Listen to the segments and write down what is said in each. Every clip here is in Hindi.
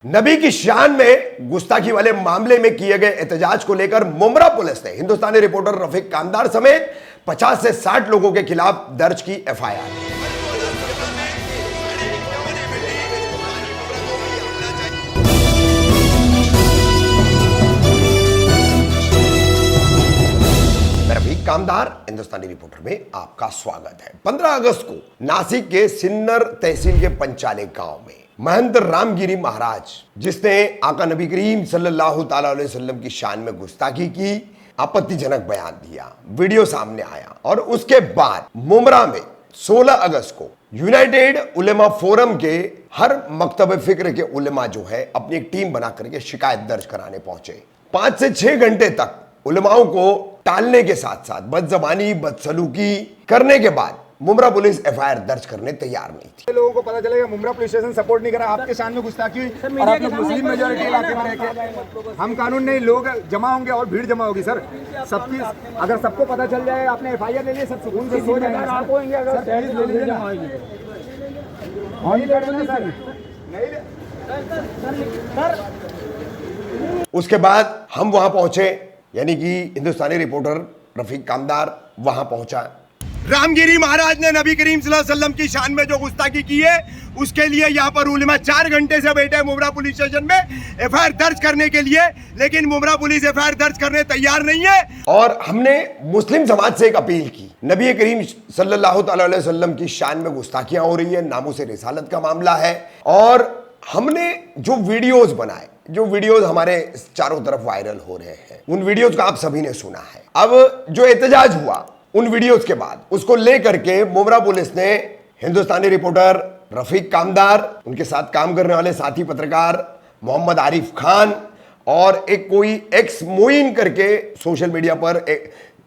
नबी की शान में गुस्ताखी वाले मामले में किए गए एहतजाज को लेकर मुमरा पुलिस ने हिंदुस्तानी रिपोर्टर रफीक कामदार समेत 50 से 60 लोगों के खिलाफ दर्ज की एफआईआर। रफीक कामदार हिंदुस्तानी रिपोर्टर में आपका स्वागत है। 15 अगस्त को नासिक के सिन्नर तहसील के पंचाले गांव में महंत रामगिरी महाराज, जिसने आका नबी करीम सल्लल्लाहु ताला अलैहि वसल्लम की शान में गुस्ताखी की, आपत्तिजनक बयान दिया, वीडियो सामने आया और उसके बाद मुमरा में 16 अगस्त को यूनाइटेड उलेमा फोरम के हर मकतब फिक्र के उलेमा जो है अपनी एक टीम बना करके शिकायत दर्ज कराने पहुंचे। 5 से 6 घंटे तक उलेमाओं को टालने के साथ साथ बदजबानी बदसलूकी करने के बाद मुमरा पुलिस एफआईआर दर्ज करने तैयार नहीं थी। लोगों को पता चलेगा मुमरा पुलिस स्टेशन सपोर्ट नहीं करा, आपके शान में गुस्ताखी और आप लोग मुस्लिम मेजॉरिटी इलाके में रहकर हम कानून नहीं, लोग जमा होंगे और भीड़ जमा होगी। सर सबकी अगर सबको पता चल जाए, आपने एफआईआर ले लिया, सब सुकून से सो जाएंगे। उसके बाद हम वहां पहुंचे, यानी कि हिंदुस्तानी रिपोर्टर रफीक कामदार वहां पहुंचा। रामगिरी महाराज ने नबी करीम सल्लल्लाहु अलैहि वसल्लम की शान में जो गुस्ताखी की है, उसके लिए यहाँ पर उलेमा 4 घंटे से बैठे मुमरा पुलिस स्टेशन में एफआईआर दर्ज करने के लिए, लेकिन मुमरा पुलिस एफआईआर दर्ज करने तैयार नहीं है। और हमने मुस्लिम समाज से एक अपील की, नबी करीम सल्लल्लाहु ताला अलैहि वसल्लम की शान में गुस्ताखियां हो रही है, नामूस रिसालत का मामला है, और हमने जो वीडियोज बनाए, जो वीडियोज हमारे चारों तरफ वायरल हो रहे हैं, उन वीडियोज को आप सभी ने सुना है। अब जो एहतजाज हुआ उन वीडियोज के बाद उसको लेकर के मुमरा पुलिस ने हिंदुस्तानी रिपोर्टर रफीक कामदार, उनके साथ काम करने वाले साथी पत्रकार मोहम्मद आरिफ खान और एक कोई एक्स मोइन करके सोशल मीडिया पर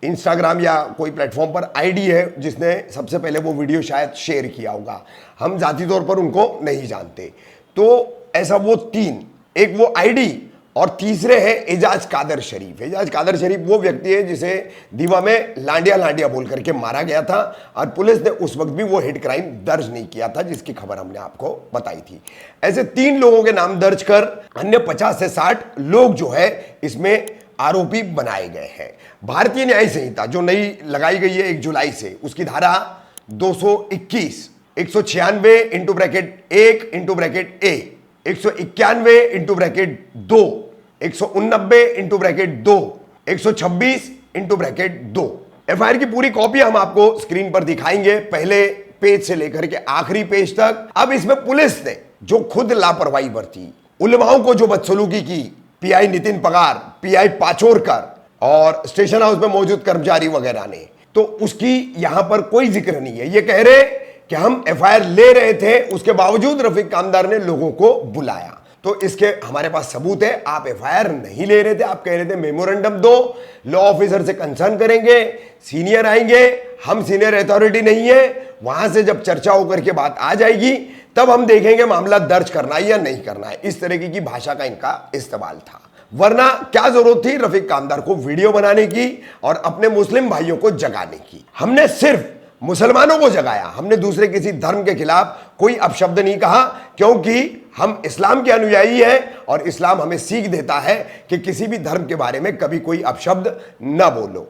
इंस्टाग्राम या कोई प्लेटफॉर्म पर आईडी है, जिसने सबसे पहले वो वीडियो शायद शेयर किया होगा। हम जाती तौर पर उनको नहीं जानते, तो ऐसा वो 3, एक वो आईडी और तीसरे है एजाज कादर शरीफ। एजाज कादर शरीफ वो व्यक्ति है जिसे दीवा में लांडिया लांडिया बोल करके मारा गया था, और पुलिस ने उस वक्त भी वो हिट क्राइम दर्ज नहीं किया था, जिसकी खबर हमने आपको बताई थी। ऐसे 3 लोगों के नाम दर्ज कर अन्य 50 से 60 लोग जो है इसमें आरोपी बनाए गए हैं। भारतीय न्याय संहिता जो नई लगाई गई है 1 जुलाई से, उसकी धारा 221, 196(1)(a), 191(2), 189(2), 126(2). एफआईआर की पूरी कॉपी हम आपको स्क्रीन पर दिखाएंगे, पहले पेज से लेकर के आखिरी पेज तक। अब इसमें पुलिस ने जो खुद लापरवाही बरती, उलमाओं को जो बदसलूकी की, पीआई नितिन पगार, पीआई पाचोरकर और स्टेशन हाउस में मौजूद कर्मचारी वगैरह ने, तो उसकी यहां पर कोई जिक्र नहीं है। ये कह रहे कि हम एफआईआर ले रहे थे, उसके बावजूद रफीक कामदार ने लोगों को बुलाया। तो इसके हमारे पास सबूत है। आप एफआईआर नहीं ले रहे थे, आप कह रहे थे मेमोरेंडम दो, लॉ ऑफिसर से कंसर्न करेंगे, सीनियर आएंगे, हम सीनियर अथॉरिटी नहीं है, वहां से जब चर्चा होकर के बात आ जाएगी तब हम देखेंगे मामला दर्ज करना है या नहीं करना है। इस तरीके की भाषा का इनका इस्तेमाल था। वरना क्या जरूरत थी रफीक कामदार को वीडियो बनाने की और अपने मुस्लिम भाइयों को जगाने की। हमने सिर्फ मुसलमानों को जगाया, हमने दूसरे किसी धर्म के खिलाफ कोई अपशब्द नहीं कहा, क्योंकि हम इस्लाम के अनुयायी हैं और इस्लाम हमें सीख देता है कि किसी भी धर्म के बारे में कभी कोई अपशब्द न बोलो।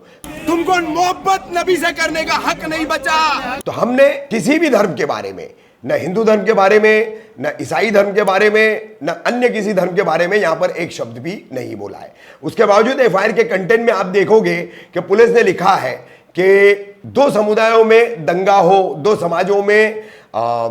तुमको मोहब्बत नबी से करने का हक नहीं बचा। तो हमने किसी भी धर्म के बारे में, न हिंदू धर्म के बारे में, न ईसाई धर्म के बारे में, न अन्य किसी धर्म के बारे में यहां पर एक शब्द भी नहीं बोला है। उसके बावजूद एफआईआर के कंटेंट में आप देखोगे कि पुलिस ने लिखा है कि 2 समुदायों में दंगा हो, 2 समाजों में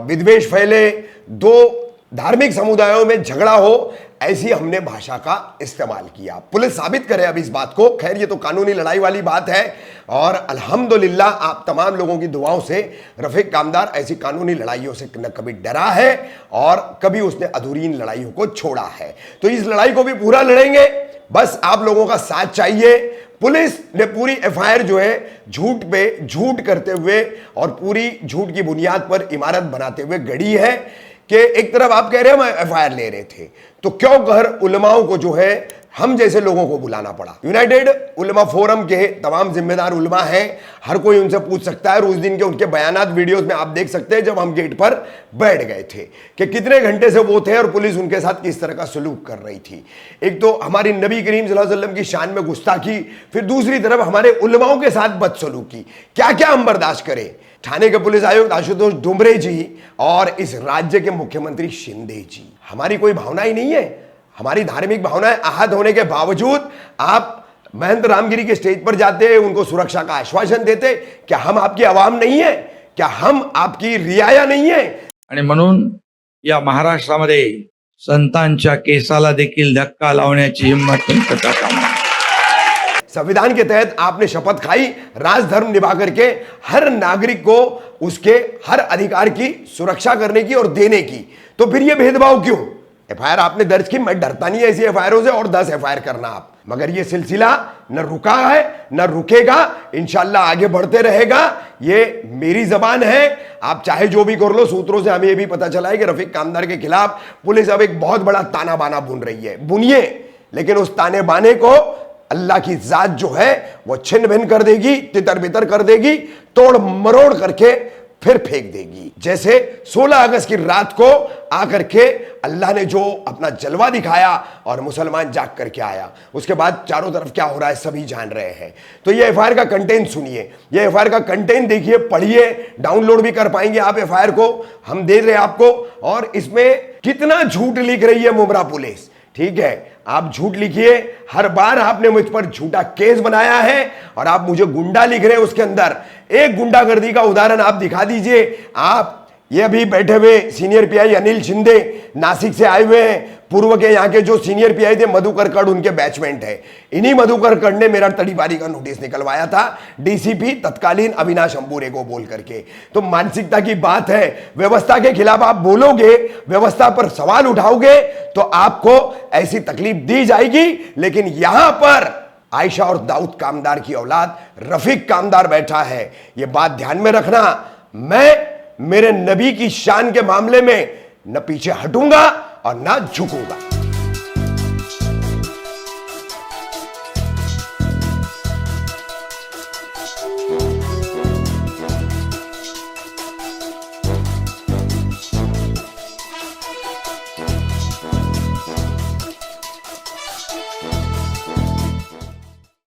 विद्वेष फैले, 2 धार्मिक समुदायों में झगड़ा हो, ऐसी हमने भाषा का इस्तेमाल किया। पुलिस साबित करे अब इस बात को। खैर ये तो कानूनी लड़ाई वाली बात है, और अल्हम्दुलिल्लाह आप तमाम लोगों की दुआओं से रफीक कामदार ऐसी कानूनी लड़ाइयों से न कभी डरा है और कभी उसने अधूरी लड़ाइयों को छोड़ा है। तो इस लड़ाई को भी पूरा लड़ेंगे, बस आप लोगों का साथ चाहिए। पुलिस ने पूरी एफआईआर जो है झूठ पे झूठ करते हुए और पूरी झूठ की बुनियाद पर इमारत बनाते हुए गढ़ी है कि एक तरफ आप कह रहे हैं हम एफआईआर ले रहे थे, तो क्यों घर उलमाओं को जो है हम जैसे लोगों को बुलाना पड़ा। यूनाइटेड उलमा फोरम के तमाम जिम्मेदार उलमा हैं, हर कोई उनसे पूछ सकता है। और उस दिन के उनके बयानात वीडियोस में आप देख सकते हैं जब हम गेट पर बैठ गए थे कि कितने घंटे से वो थे और पुलिस उनके साथ किस तरह का सलूक कर रही थी। एक तो हमारी नबी करीम सल्लल्लाहु अलैहि वसल्लम की शान में गुस्ताखी, फिर दूसरी तरफ हमारे उलमाओं के साथ बदसलूकी, क्या क्या हम बर्दाश्त करें। ठाणे के पुलिस आयुक्त आशुतोष डुमरे जी और इस राज्य के मुख्यमंत्री शिंदे जी, हमारी कोई भावना ही नहीं है, हमारी धार्मिक भावनाएं आहत होने के बावजूद आप महंत रामगिरी के स्टेज पर जाते, उनको सुरक्षा का आश्वासन देते। क्या हम आपकी आवाम नहीं है? क्या हम आपकी रियाया नहीं है? आणि म्हणून या महाराष्ट्रामध्ये संतांच्या केसाला देखील धक्का लावण्याची हिम्मत तुम करता कामा नये। संविधान के तहत आपने शपथ खाई राजधर्म निभा करके हर नागरिक को उसके हर अधिकार की सुरक्षा करने की और देने की, तो फिर ये भेदभाव क्यों? एफआईआर आपने दर्ज की, मैं डरता नहीं है ऐसी एफआईआर से, और 10 एफआईआर करना आप, मगर ये सिलसिला न रुका है न रुकेगा, इंशाल्लाह आगे बढ़ते रहेगा। ये मेरी जबान है, आप चाहे जो भी कर लो। सूत्रों से हमें ये भी पता चला है कि रफीक कामदार के खिलाफ पुलिस अब एक बहुत बड़ा ताना बाना बुन रही है। बुनिए, लेकिन उस ताने बाने को अल्लाह की जात जो है वो छिन्न भिन्न कर देगी, तितर बितर कर देगी, तोड़ मरोड़ करके फिर फेंक देगी। जैसे 16 अगस्त की रात को आकर के अल्लाह ने जो अपना जलवा दिखाया और मुसलमान जाग करके आया, उसके बाद चारों तरफ क्या हो रहा है सभी जान रहे हैं। तो ये एफआईआर का कंटेंट सुनिए, ये एफआईआर का कंटेंट देखिए, पढ़िए, डाउनलोड भी कर पाएंगे आप एफआईआर को, हम दे रहे हैं आपको। और इसमें कितना झूठ लिख रही है मुमरा पुलिस। ठीक है, आप झूठ लिखिए, हर बार आपने मुझ पर झूठा केस बनाया है और आप मुझे गुंडा लिख रहे हैं। उसके अंदर एक गुंडागर्दी का उदाहरण आप दिखा दीजिए। आप ये अभी बैठे हुए सीनियर पीआई अनिल शिंदे नासिक से आए हुए हैं, पूर्व के यहाँ के जो सीनियर पीआई थे मधुकर कड़ उनके बैचमेंट है। इन्हीं मधुकर कड़ ने मेरा तड़ीपारी का नोटिस निकलवाया था डीसीपी तत्कालीन अविनाश अंबुरे को बोल करके। तो मानसिकता की बात है, व्यवस्था के खिलाफ आप बोलोगे, व्यवस्था पर सवाल उठाओगे तो आपको ऐसी तकलीफ दी जाएगी। लेकिन यहां पर आयशा और दाऊद कामदार की औलाद रफीक कामदार बैठा है, यह बात ध्यान में रखना। मैं मेरे नबी की शान के मामले में न पीछे हटूंगा और न झुकूंगा।